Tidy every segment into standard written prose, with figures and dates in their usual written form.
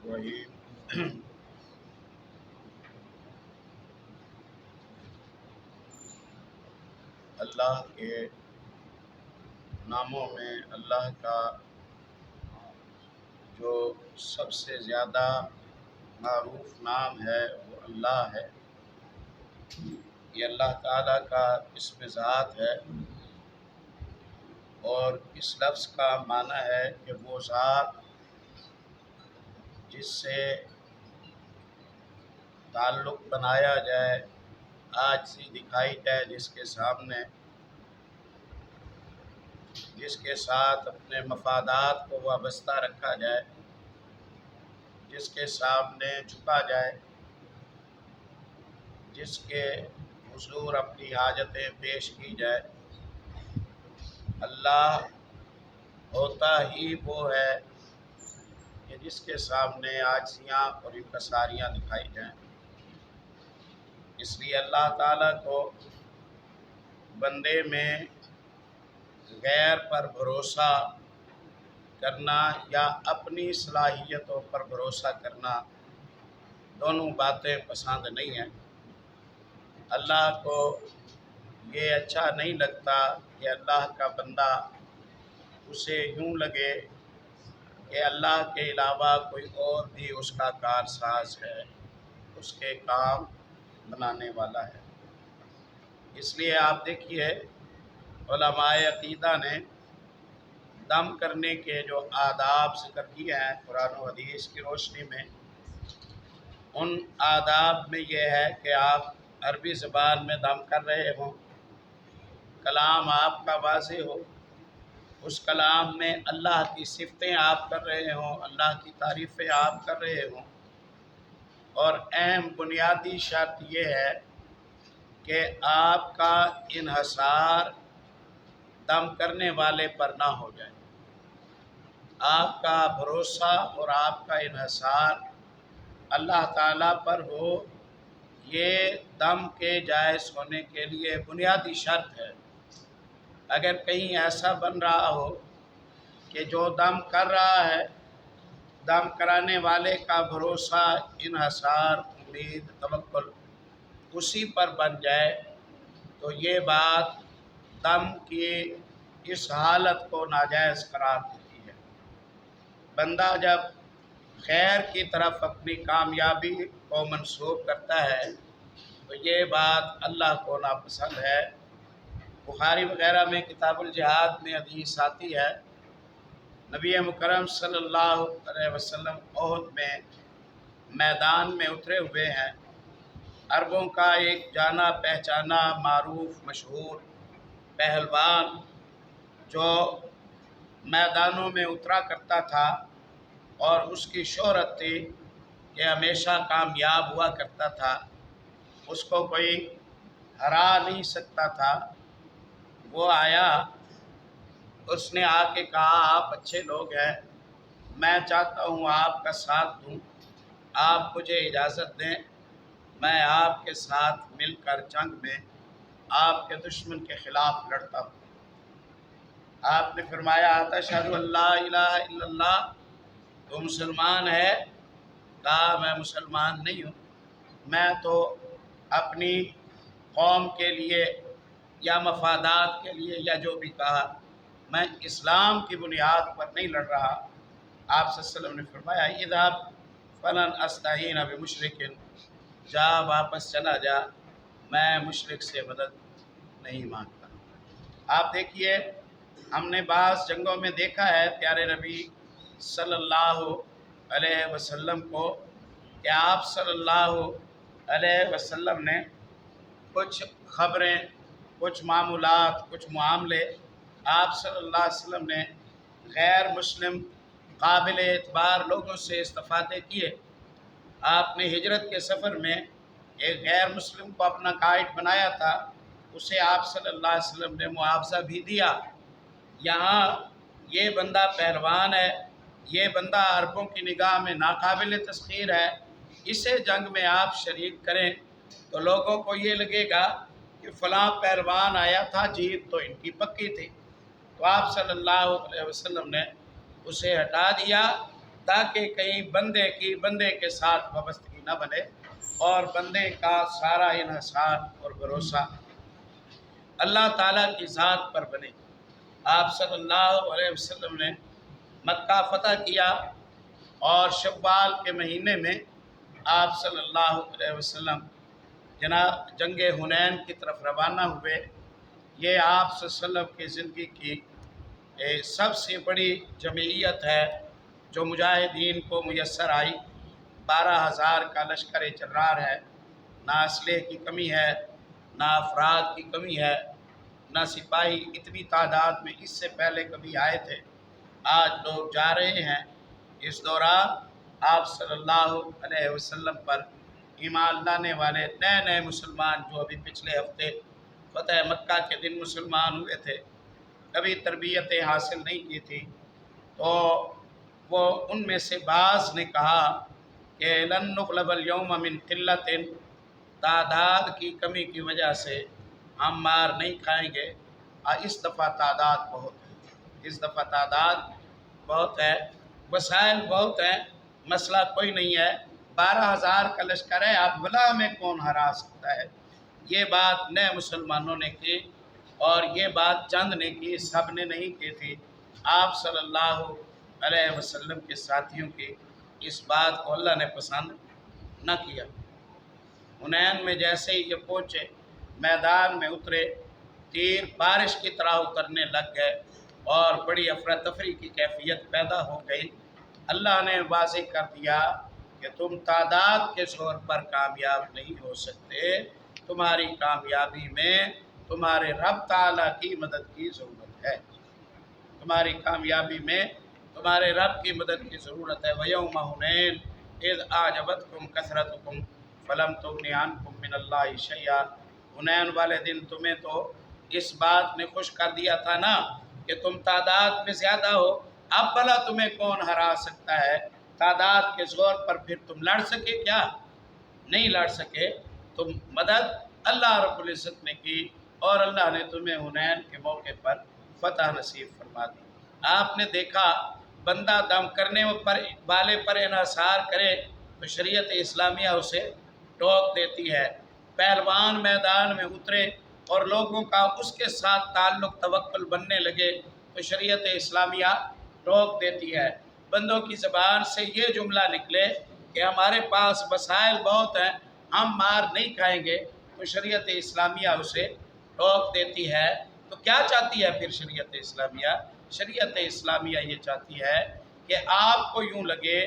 الرحیم۔ اللہ کے ناموں میں اللہ کا جو سب سے زیادہ معروف نام ہے وہ اللہ ہے۔ یہ اللہ تعالیٰ کا اسم ذات ہے، اور اس لفظ کا معنی ہے کہ وہ ذات جس سے تعلق بنایا جائے، عاجزی دکھائی جائے جس کے سامنے، جس کے ساتھ اپنے مفادات کو وابستہ رکھا جائے، جس کے سامنے جھکا جائے، جس کے حضور اپنی حاجتیں پیش کی جائے۔ اللہ ہوتا ہی وہ ہے کہ جس کے سامنے عاجزیاں اور انکساریاں دکھائی جائیں۔ اس لیے اللہ تعالیٰ کو بندے میں غیر پر بھروسہ کرنا یا اپنی صلاحیتوں پر بھروسہ کرنا، دونوں باتیں پسند نہیں ہیں۔ اللہ کو یہ اچھا نہیں لگتا کہ اللہ کا بندہ اسے یوں لگے کہ اللہ کے علاوہ کوئی اور بھی اس کا کارساز ہے، اس کے کام بنانے والا ہے۔ اس لیے آپ دیکھیے علماء عقیدہ نے دم کرنے کے جو آداب ذکر کیے ہیں قرآن و حدیث کی روشنی میں، ان آداب میں یہ ہے کہ آپ عربی زبان میں دم کر رہے ہوں، کلام آپ کا واضح ہو، اس کلام میں اللہ کی صفتیں آپ کر رہے ہوں، اللہ کی تعریفیں آپ کر رہے ہوں، اور اہم بنیادی شرط یہ ہے کہ آپ کا انحصار دم کرنے والے پر نہ ہو جائے۔ آپ کا بھروسہ اور آپ کا انحصار اللہ تعالیٰ پر ہو، یہ دم کے جائز ہونے کے لیے بنیادی شرط ہے۔ اگر کہیں ایسا بن رہا ہو کہ جو دم کر رہا ہے، دم کرانے والے کا بھروسہ، انحصار، امید، توکل اسی پر بن جائے، تو یہ بات دم کی اس حالت کو ناجائز قرار دیتی ہے۔ بندہ جب خیر کی طرف اپنی کامیابی کو منسوب کرتا ہے تو یہ بات اللہ کو ناپسند ہے۔ بخاری وغیرہ میں کتاب الجہاد میں حدیث آتی ہے، نبی مکرم صلی اللہ علیہ وسلم احد میں میدان میں اترے ہوئے ہیں۔ عربوں کا ایک جانا پہچانا معروف مشہور پہلوان جو میدانوں میں اترا کرتا تھا، اور اس کی شہرت تھی کہ ہمیشہ کامیاب ہوا کرتا تھا، اس کو کوئی ہرا نہیں سکتا تھا۔ وہ آیا، اس نے آ کے کہا آپ اچھے لوگ ہیں، میں چاہتا ہوں آپ کا ساتھ دوں، آپ مجھے اجازت دیں، میں آپ کے ساتھ مل کر جنگ میں آپ کے دشمن کے خلاف لڑتا ہوں۔ آپ نے فرمایا اشہد ان لا الہ الا اللہ، تو مسلمان ہے؟ کہا میں مسلمان نہیں ہوں، میں تو اپنی قوم کے لیے یا مفادات کے لیے یا جو بھی کہا، میں اسلام کی بنیاد پر نہیں لڑ رہا۔ آپ صلی اللہ علیہ وسلم نے فرمایا اذهب فلن استعین بمشرک، جا واپس چلا جا، میں مشرک سے مدد نہیں مانگتا۔ آپ دیکھیے ہم نے بعض جنگوں میں دیکھا ہے پیارے نبی صلی اللہ علیہ وسلم کو کہ آپ صلی اللہ علیہ وسلم نے کچھ خبریں، کچھ معمولات، کچھ معاملے آپ صلی اللہ علیہ وسلم نے غیر مسلم قابل اعتبار لوگوں سے استفادے کیے۔ آپ نے ہجرت کے سفر میں ایک غیر مسلم کو اپنا گائیڈ بنایا تھا، اسے آپ صلی اللہ علیہ وسلم نے معاوضہ بھی دیا۔ یہاں یہ بندہ پہلوان ہے، یہ بندہ عربوں کی نگاہ میں ناقابل تسخیر ہے، اسے جنگ میں آپ شریک کریں تو لوگوں کو یہ لگے گا کہ فلاں پہلوان آیا تھا، جیت تو ان کی پکی تھی۔ تو آپ صلی اللہ علیہ وسلم نے اسے ہٹا دیا، تاکہ کہیں بندے کے ساتھ وابستگی نہ بنے اور بندے کا سارا انحصار اور بھروسہ اللہ تعالیٰ کی ذات پر بنے۔ آپ صلی اللہ علیہ وسلم نے مکہ فتح کیا اور شوال کے مہینے میں آپ صلی اللہ علیہ وسلم جنگ حنین کی طرف روانہ ہوئے۔ یہ آپ صلی اللہ علیہ وسلم کی زندگی کی سب سے بڑی جمعیت ہے جو مجاہدین کو میسر آئی۔ 12,000 کا لشکر جرار ہے، نہ اسلحے کی کمی ہے، نہ افراد کی کمی ہے، نہ سپاہی اتنی تعداد میں اس سے پہلے کبھی آئے تھے۔ آج لوگ جا رہے ہیں۔ اس دوران آپ صلی اللہ علیہ وسلم پر ایمان لانے والے نئے مسلمان جو ابھی پچھلے ہفتے فتح مکہ کے دن مسلمان ہوئے تھے، کبھی تربیتیں حاصل نہیں کی تھی، تو وہ ان میں سے بعض نے کہا کہ لن نغلب اليوم من قلت، تعداد کی کمی کی وجہ سے ہم مار نہیں کھائیں گے۔ اس دفعہ تعداد بہت ہے، اس دفعہ تعداد بہت ہے، وسائل بہت ہیں، مسئلہ کوئی نہیں ہے۔ 12,000 کا لشکر ہے، اب بلا میں کون ہرا سکتا ہے؟ یہ بات نئے مسلمانوں نے کی اور یہ بات چند نے کی، سب نے نہیں کی تھی۔ آپ صلی اللہ علیہ وسلم کے ساتھیوں کی اس بات کو اللہ نے پسند نہ کیا۔ حنین میں جیسے ہی یہ پہنچے، میدان میں اترے، تیر بارش کی طرح اترنے لگ گئے اور بڑی افراتفری کی کیفیت پیدا ہو گئی۔ اللہ نے واضح کر دیا کہ تم تعداد کے زور پر کامیاب نہیں ہو سکتے، تمہاری کامیابی میں تمہارے رب تعالیٰ کی مدد کی ضرورت ہے، تمہاری کامیابی میں تمہارے رب کی مدد کی ضرورت ہے۔ وَيَوْمَ حُنَيْنٍ إِذْ أَعْجَبَتْكُمْ كَثْرَتُكُمْ فَلَمْ تُغْنِ عَنْكُمْ مِنَ اللَّهِ شَيْئًا۔ حنین والے دن تمہیں تو اس بات نے خوش کر دیا تھا نا کہ تم تعداد میں زیادہ ہو، اب بھلا تمہیں کون ہرا سکتا ہے؟ تعداد کے زور پر پھر تم لڑ سکے کیا؟ نہیں لڑ سکے۔ تم مدد اللہ رب العزت نے کی اور اللہ نے تمہیں حنین کے موقع پر فتح نصیب فرما دی۔ آپ نے دیکھا بندہ دم کرنے والے پر انحصار کرے تو شریعت اسلامیہ اسے ٹوک دیتی ہے۔ پہلوان میدان میں اترے اور لوگوں کا اس کے ساتھ تعلق توکل بننے لگے تو شریعت اسلامیہ ٹوک دیتی ہے۔ بندوں کی زبان سے یہ جملہ نکلے کہ ہمارے پاس وسائل بہت ہیں، ہم مار نہیں کھائیں گے، تو شریعت اسلامیہ اسے ٹوک دیتی ہے۔ تو کیا چاہتی ہے پھر شریعت اسلامیہ؟ شریعت اسلامیہ یہ چاہتی ہے کہ آپ کو یوں لگے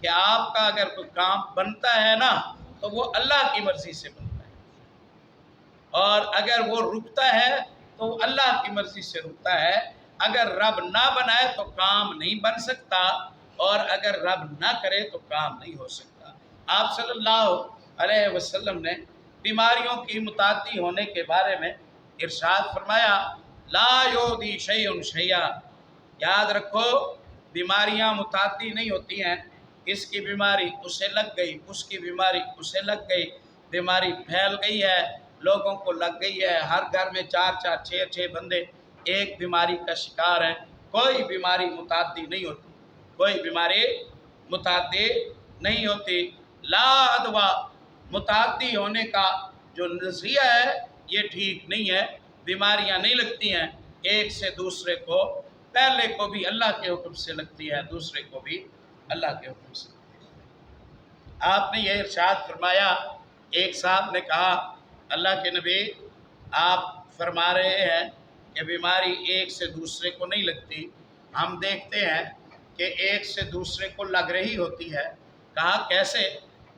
کہ آپ کا اگر کوئی کام بنتا ہے نا تو وہ اللہ کی مرضی سے بنتا ہے، اور اگر وہ رکتا ہے تو وہ اللہ کی مرضی سے رکتا ہے۔ اگر رب نہ بنائے تو کام نہیں بن سکتا، اور اگر رب نہ کرے تو کام نہیں ہو سکتا۔ آپ صلی اللہ علیہ وسلم نے بیماریوں کی متعدی ہونے کے بارے میں ارشاد فرمایا، لا یودی شیء شیئا، یاد رکھو بیماریاں متعدی نہیں ہوتی ہیں۔ اس کی بیماری اسے لگ گئی، اس کی بیماری اسے لگ گئی، بیماری پھیل گئی ہے، لوگوں کو لگ گئی ہے۔ ہر گھر میں 4 6 بندے ایک بیماری کا شکار ہیں۔ کوئی بیماری متعدی نہیں ہوتی، کوئی بیماری متعدی نہیں ہوتی۔ لا ادوا، متعدی ہونے کا جو نظریہ ہے یہ ٹھیک نہیں ہے۔ بیماریاں نہیں لگتی ہیں ایک سے دوسرے کو، پہلے کو بھی اللہ کے حکم سے لگتی ہے، دوسرے کو بھی اللہ کے حکم سے لگتی ہے۔ آپ نے یہ ارشاد فرمایا، ایک صاحب نے کہا اللہ کے نبی آپ فرما رہے ہیں کہ بیماری ایک سے دوسرے کو نہیں لگتی، ہم دیکھتے ہیں کہ ایک سے دوسرے کو لگ رہی ہوتی ہے۔ کہا کیسے؟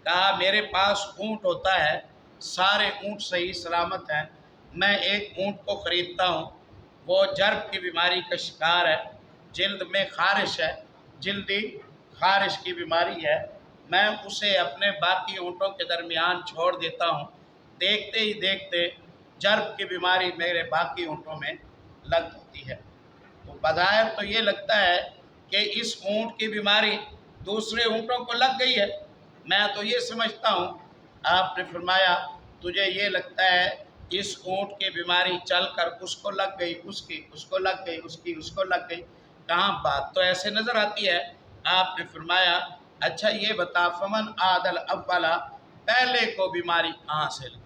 کہا میرے پاس اونٹ ہوتا ہے، سارے اونٹ صحیح سلامت ہیں، میں ایک اونٹ کو خریدتا ہوں، وہ جرب کی بیماری کا شکار ہے، جلد میں خارش ہے، جلدی خارش کی بیماری ہے، میں اسے اپنے باقی اونٹوں کے درمیان چھوڑ دیتا ہوں، دیکھتے ہی دیکھتے جرب کی بیماری میرے باقی اونٹوں میں لگ جاتی ہے۔ تو بظاہر تو یہ لگتا ہے کہ اس اونٹ کی بیماری دوسرے اونٹوں کو لگ گئی ہے، میں تو یہ سمجھتا ہوں۔ آپ نے فرمایا تجھے یہ لگتا ہے اس اونٹ کی بیماری چل کر اس کو لگ گئی، اس کو لگ گئی، اس کو لگ گئی۔ کہاں بات تو ایسے نظر آتی ہے آپ نے فرمایا اچھا یہ بتا فمن عادل اولا، پہلے کو بیماری کہاں سے لگی؟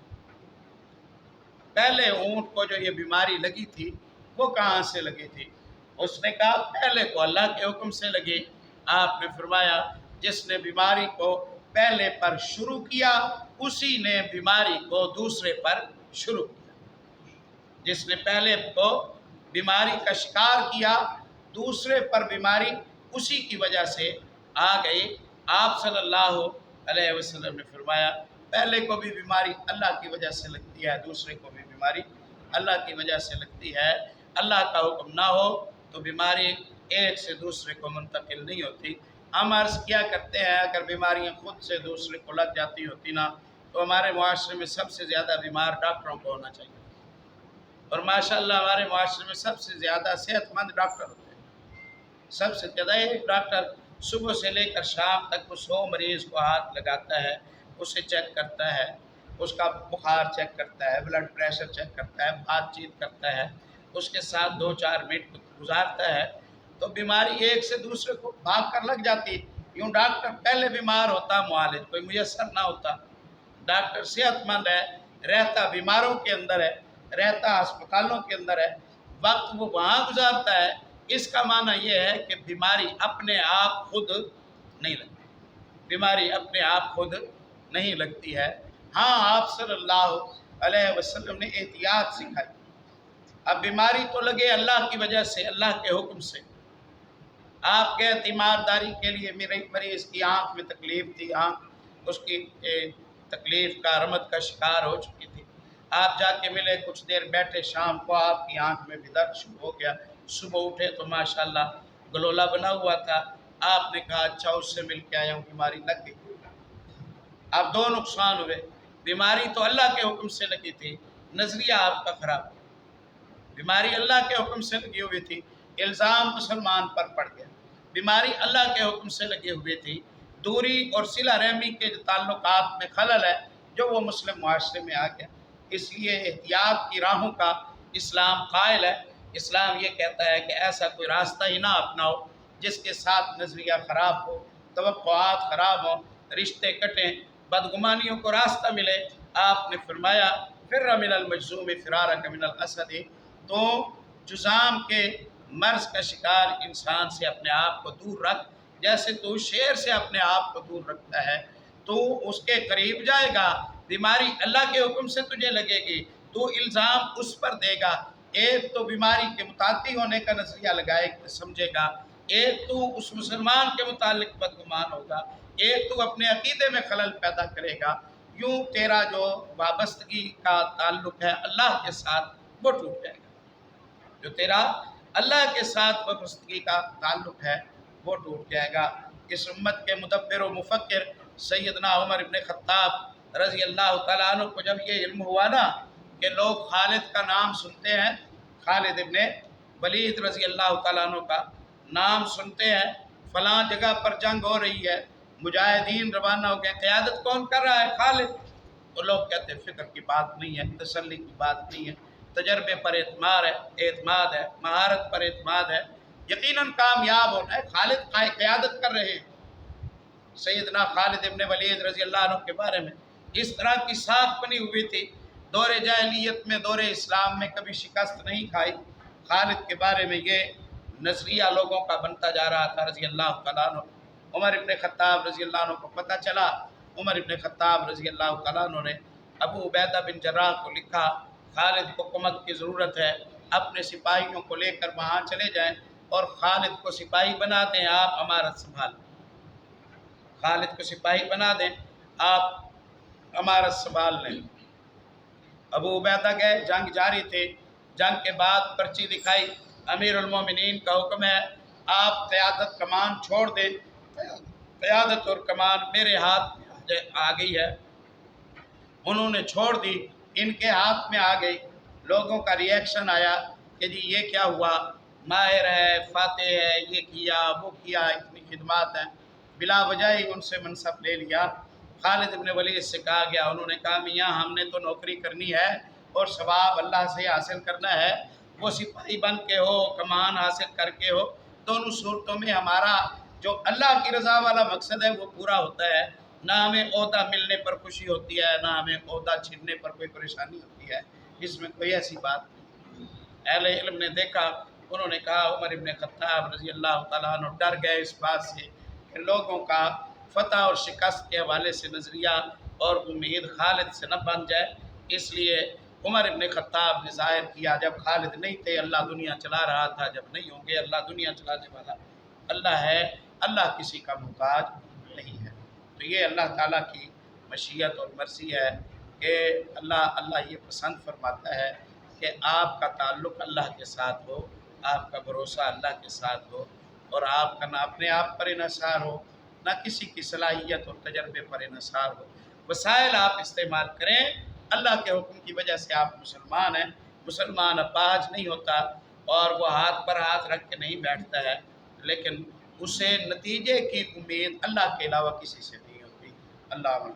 پہلے اونٹ کو جو یہ بیماری لگی تھی وہ کہاں سے لگی تھی؟ اس نے کہا پہلے کو اللہ کے حکم سے لگی۔ آپ نے فرمایا جس نے بیماری کو پہلے پر شروع کیا اسی نے بیماری کو دوسرے پر شروع کیا۔ جس نے پہلے کو بیماری کا شکار کیا دوسرے پر بیماری اسی کی وجہ سے آ گئی۔ آپ صلی اللہ علیہ وسلم نے فرمایا پہلے کو بھی بیماری اللہ کی وجہ سے لگتی ہے، دوسرے کو بھی بیماری اللہ کی وجہ سے لگتی ہے۔ اللہ کا حکم نہ ہو تو بیماری ایک سے دوسرے کو منتقل نہیں ہوتی۔ ہم عرض کیا کرتے ہیں اگر بیماریاں خود سے دوسرے کو لگ جاتی ہوتی نا تو ہمارے معاشرے میں سب سے زیادہ بیمار ڈاکٹروں کو ہونا چاہیے، اور ماشاءاللہ ہمارے معاشرے میں سب سے زیادہ صحت مند ڈاکٹر ہوتے ہیں۔ سب سے زیادہ ایک ڈاکٹر صبح سے لے کر شام تک وہ 100 مریض کو ہاتھ لگاتا ہے، اسے چیک کرتا ہے، اس کا بخار چیک کرتا ہے، بلڈ پریشر چیک کرتا ہے، بات چیت کرتا ہے، اس کے ساتھ 2-4 منٹ گزارتا ہے تو بیماری ایک سے دوسرے کو بھاگ کر لگ جاتی۔ یوں ڈاکٹر پہلے بیمار ہوتا، معالج کوئی میسر نہ ہوتا۔ ڈاکٹر صحت مند ہے، رہتا بیماروں کے اندر ہے، رہتا ہسپتالوں کے اندر ہے، وقت وہ وہاں گزارتا ہے۔ اس کا معنی یہ ہے کہ بیماری اپنے آپ خود نہیں لگتی، بیماری اپنے آپ خود نہیں لگتی ہے۔ ہاں آپ صلی اللہ علیہ وسلم نے احتیاط سکھائی۔ اب بیماری تو لگے اللہ کی وجہ سے، اللہ کے حکم سے۔ آپ کے تیمارداری کے لیے میرے مریض کی آنکھ میں تکلیف تھی، آنکھ اس کی تکلیف کا رمد کا شکار ہو چکی تھی، آپ جا کے ملے، کچھ دیر بیٹھے، شام کو آپ کی آنکھ میں بھی درد شروع ہو گیا، صبح اٹھے تو ماشاءاللہ گلولا بنا ہوا تھا، آپ نے کہا اچھا اس سے مل کے آیا ہوں، بیماری لگ گئی۔ اب دو نقصان ہوئے، بیماری تو اللہ کے حکم سے لگی تھی، نظریہ آپ کا خراب ہوا۔ بیماری اللہ کے حکم سے لگی ہوئی تھی، الزام مسلمان پر پڑ گیا۔ بیماری اللہ کے حکم سے لگی ہوئی تھی، دوری اور صلہ رحمی کے جو تعلقات میں خلل ہے جو وہ مسلم معاشرے میں آ گیا۔ اس لیے احتیاط کی راہوں کا اسلام قائل ہے۔ اسلام یہ کہتا ہے کہ ایسا کوئی راستہ ہی نہ اپناؤ جس کے ساتھ نظریہ خراب ہو، توقعات خراب ہوں، رشتے کٹیں، بدگمانیوں کو راستہ ملے۔ آپ نے فرمایا فر من المجذوم فرارک من الاسد، تو جذام کے مرض کا شکار انسان سے اپنے آپ کو دور رکھ، جیسے تو شیر سے اپنے آپ کو دور رکھتا ہے تو اس کے قریب جائے گا۔ بیماری اللہ کے حکم سے تجھے لگے گی، تو الزام اس پر دے گا، ایک تو بیماری کے متعدی ہونے کا نظریہ لگائے سمجھے گا، ایک تو اس مسلمان کے متعلق بدگمان ہوگا، ایک تو اپنے عقیدے میں خلل پیدا کرے گا۔ یوں تیرا جو وابستگی کا تعلق ہے اللہ کے ساتھ وہ ٹوٹ جائے گا، جو تیرا اللہ کے ساتھ وابستگی کا تعلق ہے وہ ٹوٹ جائے گا۔ اس امت کے مدبر و مفکر سیدنا عمر ابن خطاب رضی اللہ تعالیٰ عنہ کو جب یہ علم ہوا نا کہ لوگ خالد کا نام سنتے ہیں، خالد ابن ولید رضی اللہ تعالیٰ عنہ کا نام سنتے ہیں، فلاں جگہ پر جنگ ہو رہی ہے، مجاہدین روانہ ہو گئے، قیادت کون کر رہا ہے؟ خالد۔ تو لوگ کہتے ہیں فکر کی بات نہیں ہے، تسلی کی بات نہیں ہے، تجربے پر اعتماد ہے، مہارت پر اعتماد ہے، یقیناً کامیاب ہونا ہے، خالد قیادت کر رہے ہیں۔ سیدنا خالد ابن ولید رضی اللہ عنہ کے بارے میں اس طرح کی ساکھ بنی ہوئی تھی، دور جاہلیت میں دور اسلام میں کبھی شکست نہیں کھائی۔ خالد کے بارے میں یہ نظریہ لوگوں کا بنتا جا رہا تھا رضی اللہ تعالیٰ عنہ۔ عمر ابن خطاب رضی اللہ عنہ کو پتہ چلا، عمر ابن خطاب رضی اللہ تعالیٰ عنہ نے ابو عبیدہ بن جراح کو لکھا خالد کو کمک کی ضرورت ہے، اپنے سپاہیوں کو لے کر وہاں چلے جائیں اور خالد کو سپاہی بنا دیں، آپ امارت سنبھال لیں۔ خالد کو سپاہی بنا دیں، آپ امارت سنبھال لیں۔ ابو عبیدہ گئے، جنگ جاری تھی، جنگ کے بعد پرچی دکھائی، امیر المومنین کا حکم ہے آپ قیادت کمان چھوڑ دیں، قیادت اور کمان میرے ہاتھ میں آ گئی ہے۔ انہوں نے چھوڑ دی، ان کے ہاتھ میں آ گئی۔ لوگوں کا ریئیکشن آیا کہ جی یہ کیا ہوا، ماہر ہے، فاتح ہے، یہ کیا وہ کیا، اتنی خدمات ہیں، بلا وجہ ہی ان سے منصب لے لیا۔ خالد ابن ولید سے کہا گیا، انہوں نے کہا میاں ہم نے تو نوکری کرنی ہے اور ثواب اللہ سے حاصل کرنا ہے، وہ سپاہی بن کے ہو، کمان حاصل کر کے ہو، دونوں صورتوں میں ہمارا جو اللہ کی رضا والا مقصد ہے وہ پورا ہوتا ہے، نہ ہمیں عہدہ ملنے پر خوشی ہوتی ہے، نہ ہمیں عہدہ چھیننے پر کوئی پریشانی ہوتی ہے، اس میں کوئی ایسی بات نہیں۔ اہل علم نے دیکھا، انہوں نے کہا عمر ابن خطاب رضی اللہ تعالیٰ عنہ ڈر گئے اس بات سے کہ لوگوں کا فتح اور شکست کے حوالے سے نظریہ اور امید خالد سے نہ بن جائے، اس لیے عمر ابن خطاب نے ظاہر کیا جب خالد نہیں تھے اللہ دنیا چلا رہا تھا، جب نہیں ہوں گے اللہ دنیا چلانے والا اللہ ہے، اللہ کسی کا محتاج نہیں ہے۔ تو یہ اللہ تعالیٰ کی مشیت اور مرضی ہے کہ اللہ یہ پسند فرماتا ہے کہ آپ کا تعلق اللہ کے ساتھ ہو، آپ کا بھروسہ اللہ کے ساتھ ہو، اور آپ کا نہ اپنے آپ پر انحصار ہو، نہ کسی کی صلاحیت اور تجربے پر انحصار ہو۔ وسائل آپ استعمال کریں، اللہ کے حکم کی وجہ سے آپ مسلمان ہیں۔ مسلمان اپاہج نہیں ہوتا اور وہ ہاتھ پر ہاتھ رکھ کے نہیں بیٹھتا ہے، لیکن اسے نتیجے کی امید اللہ کے علاوہ کسی سے نہیں ہوتی۔ اللہ